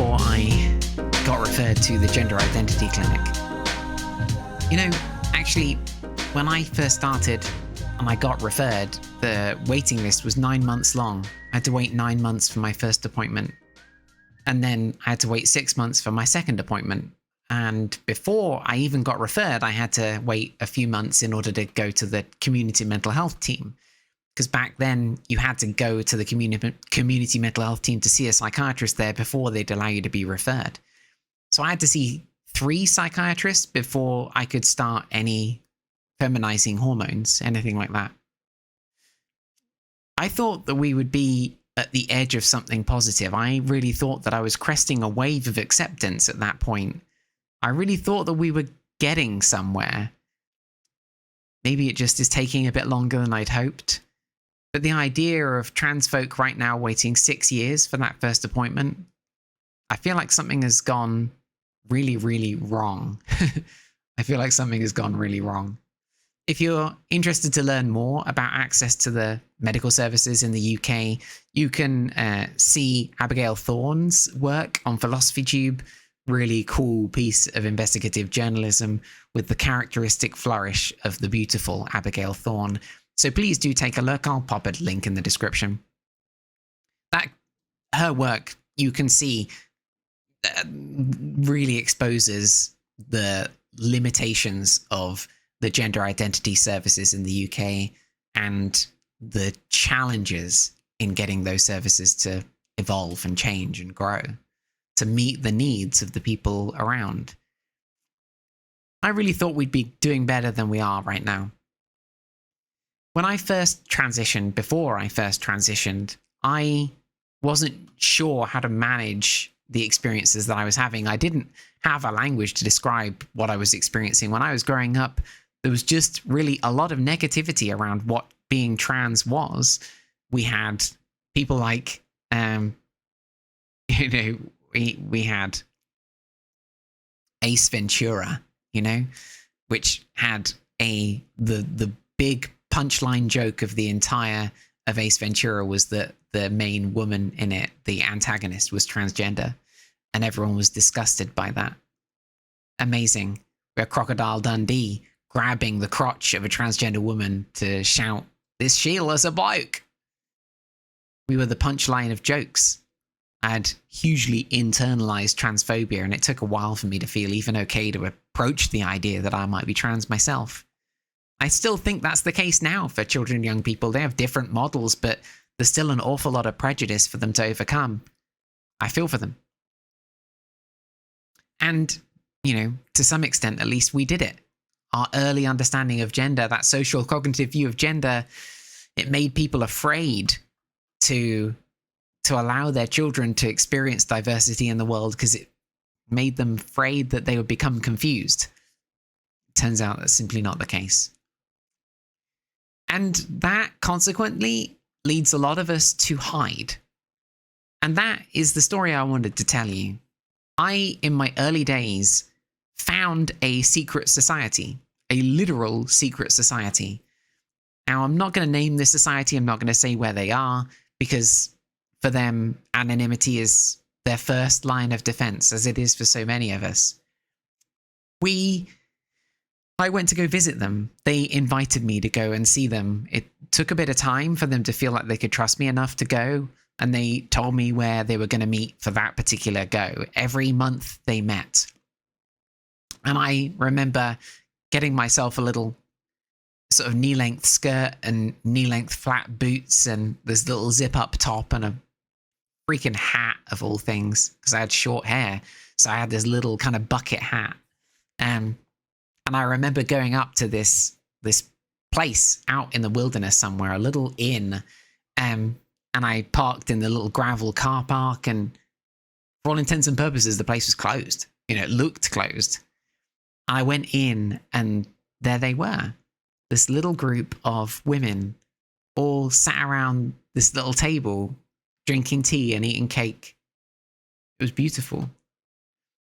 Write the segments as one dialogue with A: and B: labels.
A: before I got referred to the gender identity clinic. You know, actually, when I first started and I got referred, the waiting list was 9 months long. I had to wait 9 months for my first appointment. And then I had to wait 6 months for my second appointment. And before I even got referred, I had to wait a few months in order to go to the community mental health team. Because back then, you had to go to the community mental health team to see a psychiatrist there before they'd allow you to be referred. So I had to see 3 psychiatrists before I could start any feminizing hormones, anything like that. I thought that we would be at the edge of something positive. I really thought that I was cresting a wave of acceptance at that point. I really thought that we were getting somewhere. Maybe it just is taking a bit longer than I'd hoped. But the idea of trans folk right now waiting 6 years for that first appointment, I feel like something has gone really, really wrong. I feel like something has gone really wrong. If you're interested to learn more about access to the medical services in the UK, you can see Abigail Thorne's work on PhilosophyTube. Really cool piece of investigative journalism with the characteristic flourish of the beautiful Abigail Thorne. So please do take a look. I'll pop a link in the description. Her work, you can see, really exposes the limitations of the gender identity services in the UK and the challenges in getting those services to evolve and change and grow to meet the needs of the people around. I really thought we'd be doing better than we are right now. When I first transitioned, before I first transitioned, I wasn't sure how to manage the experiences that I was having. I didn't have a language to describe what I was experiencing. When I was growing up, there was just really a lot of negativity around what being trans was. We had people like, we had Ace Ventura, which had the big punchline joke of the entire of Ace Ventura was that the main woman in it, the antagonist, was transgender, and everyone was disgusted by that. Amazing. We had Crocodile Dundee grabbing the crotch of a transgender woman to shout, "This Sheila's a bloke." We were the punchline of jokes. I had hugely internalized transphobia, and it took a while for me to feel even okay to approach the idea that I might be trans myself. I still think that's the case now for children and young people. They have different models, but there's still an awful lot of prejudice for them to overcome. I feel for them. And, to some extent, at least we did it. Our early understanding of gender, that social cognitive view of gender, it made people afraid to allow their children to experience diversity in the world because it made them afraid that they would become confused. Turns out that's simply not the case. And that consequently leads a lot of us to hide. And that is the story I wanted to tell you. I, in my early days, found a secret society, a literal secret society. Now, I'm not going to name this society. I'm not going to say where they are, because for them, anonymity is their first line of defense, as it is for so many of us. I went to go visit them. They invited me to go and see them. It took a bit of time for them to feel like they could trust me enough to go, and they told me where they were going to meet for that particular go. Every month they met. And I remember getting myself a little sort of knee-length skirt and knee-length flat boots and this little zip-up top and a freaking hat of all things, because I had short hair. So I had this little kind of bucket hat. And I remember going up to this place out in the wilderness somewhere, a little inn. And I parked in the little gravel car park, and for all intents and purposes, the place was closed. It looked closed. I went in, and there they were. This little group of women all sat around this little table, drinking tea and eating cake. It was beautiful.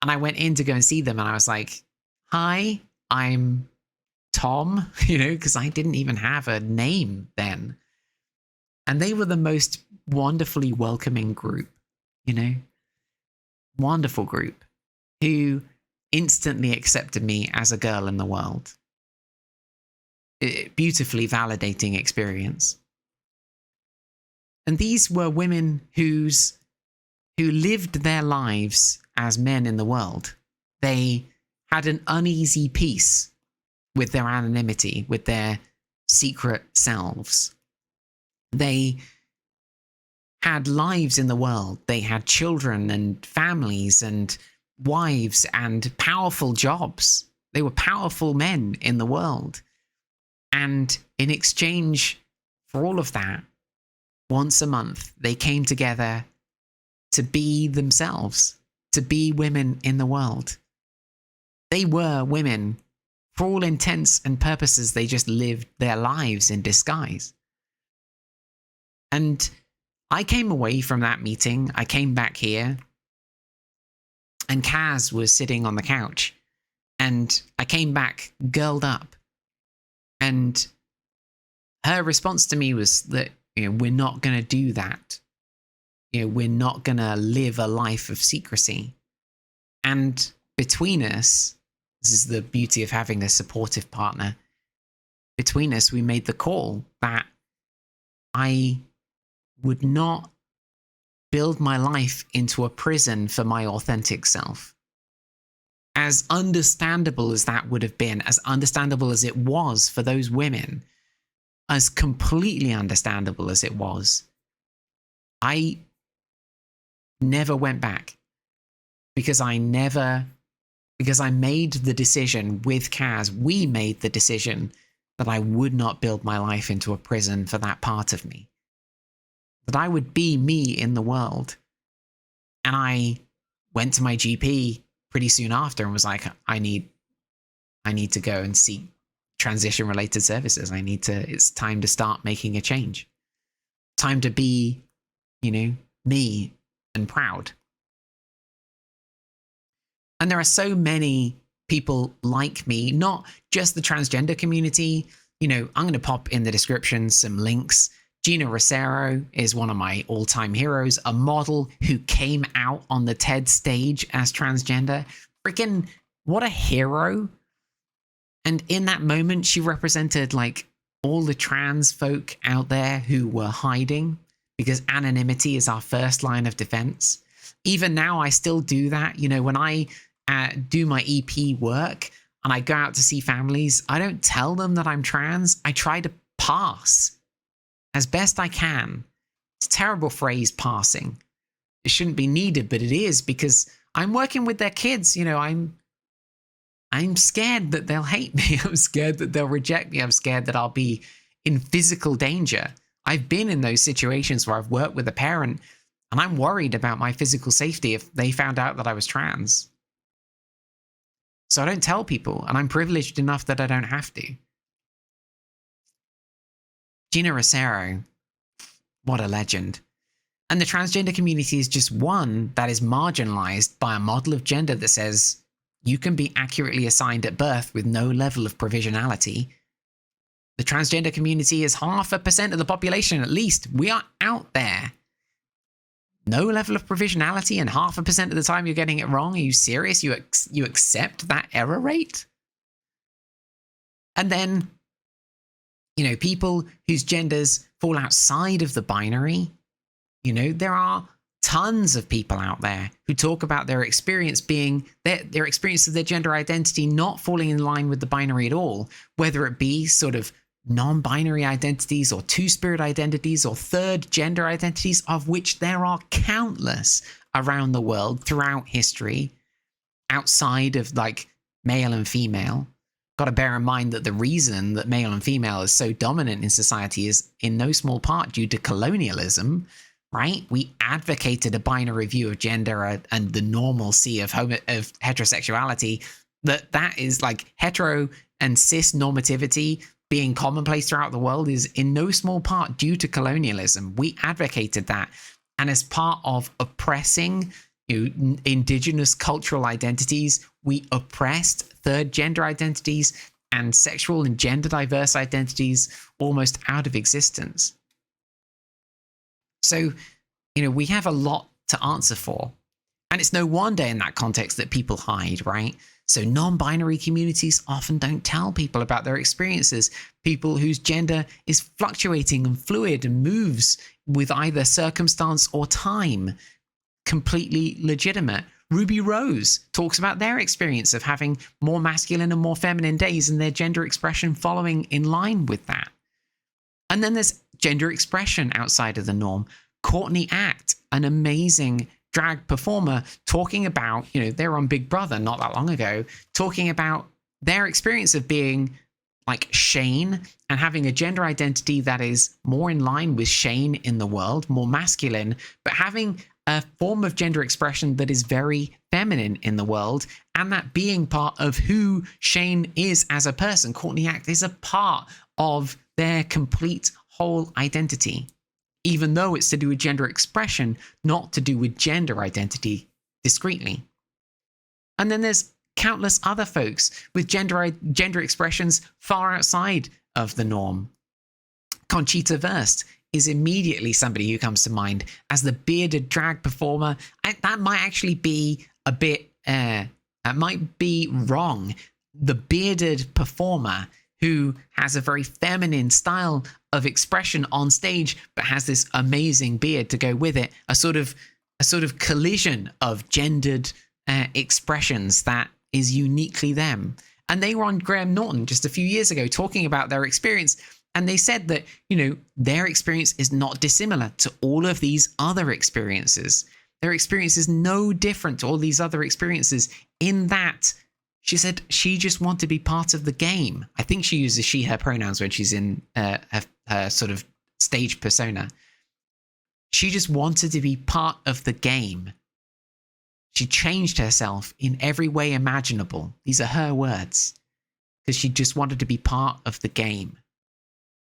A: And I went in to go and see them, and I was like, "Hi, I'm Tom," because I didn't even have a name then. And they were the most wonderfully welcoming group, wonderful group who instantly accepted me as a girl in the world. Beautifully validating experience. And these were women who lived their lives as men in the world. They had an uneasy peace with their anonymity, with their secret selves. They had lives in the world. They had children and families and wives and powerful jobs. They were powerful men in the world. And in exchange for all of that, once a month, they came together to be themselves, to be women in the world. They were women. For all intents and purposes, they just lived their lives in disguise. And I came away from that meeting. I came back here, and Kaz was sitting on the couch. And I came back girled up. And her response to me was that, we're not going to do that. We're not going to live a life of secrecy. And between us, this is the beauty of having a supportive partner. Between us, we made the call that I would not build my life into a prison for my authentic self. As understandable as that would have been, as understandable as it was for those women, as completely understandable as it was, I never went back because I made the decision with Kaz, we made the decision that I would not build my life into a prison for that part of me. That I would be me in the world. And I went to my GP pretty soon after and was like, I need to go and seek transition related services. It's time to start making a change. Time to be, me and proud. And there are so many people like me, not just the transgender community. I'm going to pop in the description some links. Gina Rosero is one of my all-time heroes, a model who came out on the TED stage as transgender. Freaking what a hero. And in that moment, she represented all the trans folk out there who were hiding, because anonymity is our first line of defense. Even now, I still do that. When I do my EP work and I go out to see families, I don't tell them that I'm trans. I try to pass as best I can. It's a terrible phrase, passing. It shouldn't be needed, but it is, because I'm working with their kids. I'm scared that they'll hate me. I'm scared that they'll reject me. I'm scared that I'll be in physical danger. I've been in those situations where I've worked with a parent and I'm worried about my physical safety if they found out that I was trans. So I don't tell people, and I'm privileged enough that I don't have to. Gina Rosero, what a legend. And the transgender community is just one that is marginalized by a model of gender that says you can be accurately assigned at birth with no level of provisionality. The transgender community is 0.5% of the population, at least. We are out there. No level of provisionality, and 0.5% of the time you're getting it wrong. Are you serious? You accept that error rate? And then, people whose genders fall outside of the binary, there are tons of people out there who talk about their experience being their experience of their gender identity not falling in line with the binary at all, whether it be sort of non-binary identities or two-spirit identities or third gender identities, of which there are countless around the world throughout history, outside of male and female. Got to bear in mind that the reason that male and female is so dominant in society is in no small part due to colonialism, right? We advocated a binary view of gender and the normalcy of heterosexuality. That is hetero and cis normativity being commonplace throughout the world is in no small part due to colonialism. We advocated that. And as part of oppressing indigenous cultural identities, we oppressed third gender identities and sexual and gender diverse identities almost out of existence. So, we have a lot to answer for. And it's no wonder in that context that people hide, right? So non-binary communities often don't tell people about their experiences. People whose gender is fluctuating and fluid and moves with either circumstance or time. Completely legitimate. Ruby Rose talks about their experience of having more masculine and more feminine days and their gender expression following in line with that. And then there's gender expression outside of the norm. Courtney Act, an amazing drag performer, talking about, they were on Big Brother not that long ago, talking about their experience of being like Shane and having a gender identity that is more in line with Shane in the world, more masculine, but having a form of gender expression that is very feminine in the world, and that being part of who Shane is as a person. Courtney Act is a part of their complete whole identity, even though it's to do with gender expression, not to do with gender identity discreetly. And then there's countless other folks with gender expressions far outside of the norm. Conchita Wurst is immediately somebody who comes to mind as the bearded drag performer. That might actually be a bit, that might be wrong. The bearded performer who has a very feminine style of expression on stage, but has this amazing beard to go with it. A sort of collision of gendered expressions that is uniquely them. And they were on Graham Norton just a few years ago talking about their experience. And they said that, their experience is not dissimilar to all of these other experiences. Their experience is no different to all these other experiences in that, she said, she just wanted to be part of the game. I think she uses she, her pronouns when she's in her sort of stage persona. She just wanted to be part of the game. She changed herself in every way imaginable. These are her words. Because she just wanted to be part of the game.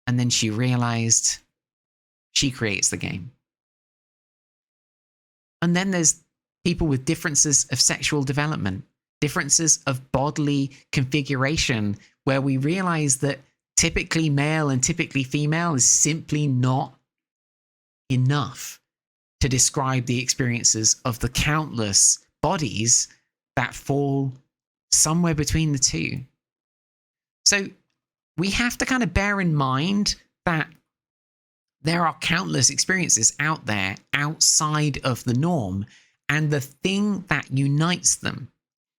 A: And then she realized she creates the game. And then there's people with differences of sexual development, differences of bodily configuration, where we realize that typically male and typically female is simply not enough to describe the experiences of the countless bodies that fall somewhere between the two. So we have to kind of bear in mind that there are countless experiences out there outside of the norm, and the thing that unites them,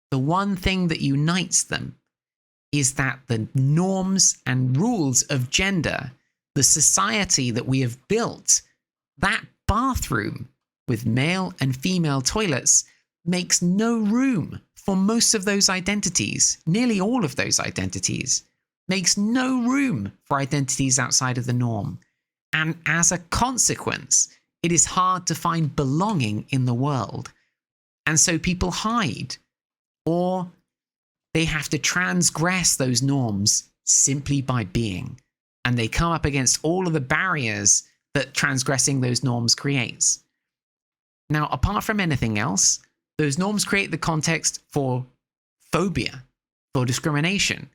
A: the one thing that unites them, is that the norms and rules of gender, the society that we have built, that bathroom with male and female toilets makes no room for most of those identities, nearly all of those identities, makes no room for identities outside of the norm. And as a consequence, it is hard to find belonging in the world. And so people hide, or they have to transgress those norms simply by being. And they come up against all of the barriers that transgressing those norms creates. Now, apart from anything else, those norms create the context for phobia, for discrimination,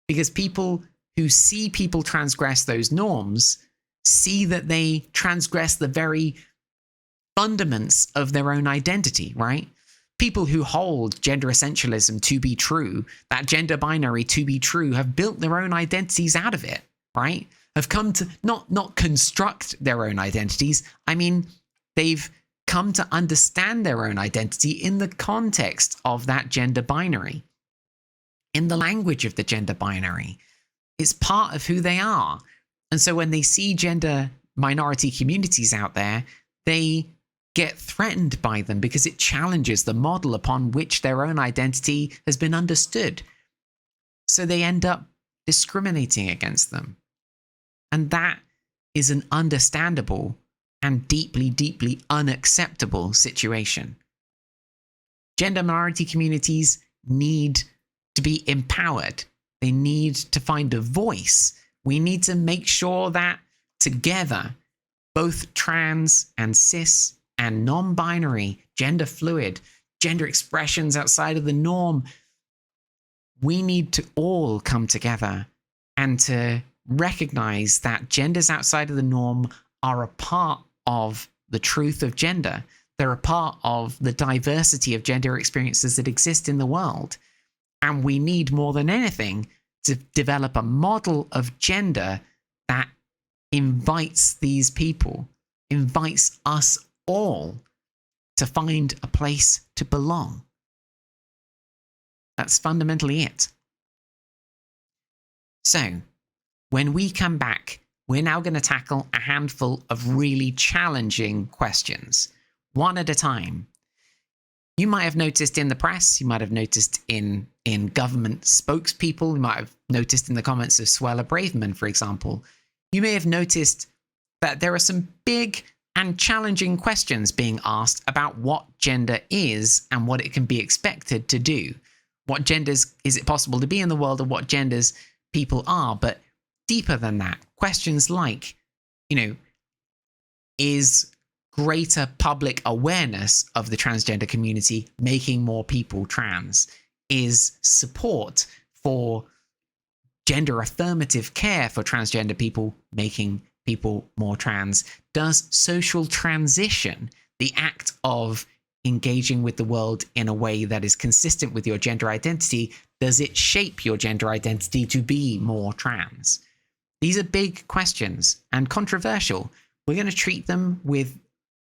A: because people who see people transgress those norms see that they transgress the very fundaments of their own identity, right? People who hold gender essentialism to be true, that gender binary to be true, have built their own identities out of it, right? Have come to not construct their own identities. I mean, they've come to understand their own identity in the context of that gender binary, in the language of the gender binary. It's part of who they are. And so when they see gender minority communities out there, they get threatened by them because it challenges the model upon which their own identity has been understood. So they end up discriminating against them. And that is an understandable and deeply, deeply unacceptable situation. Gender minority communities need to be empowered. They need to find a voice. We need to make sure that together, both trans and cis and non-binary, gender fluid, gender expressions outside of the norm, we need to all come together and to recognize that genders outside of the norm are a part of the truth of gender. They're a part of the diversity of gender experiences that exist in the world. And we need more than anything to develop a model of gender that invites these people, invites us all to find a place to belong. That's fundamentally it. So, when we come back, we're now going to tackle a handful of really challenging questions, one at a time. You might have noticed in the press, you might have noticed in government spokespeople, you might have noticed in the comments of Suella Braverman, for example, you may have noticed that there are some big and challenging questions being asked about what gender is and what it can be expected to do. What genders is it possible to be in the world, and what genders people are? But deeper than that, questions like, is greater public awareness of the transgender community making more people trans? Is support for gender affirmative care for transgender people making people more trans? Does social transition, the act of engaging with the world in a way that is consistent with your gender identity, does it shape your gender identity to be more trans? These are big questions and controversial. We're going to treat them with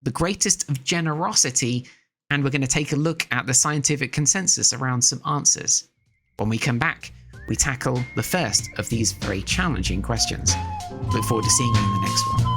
A: the greatest of generosity, and we're going to take a look at the scientific consensus around some answers. When we come back, we tackle the first of these very challenging questions. Look forward to seeing you in the next one.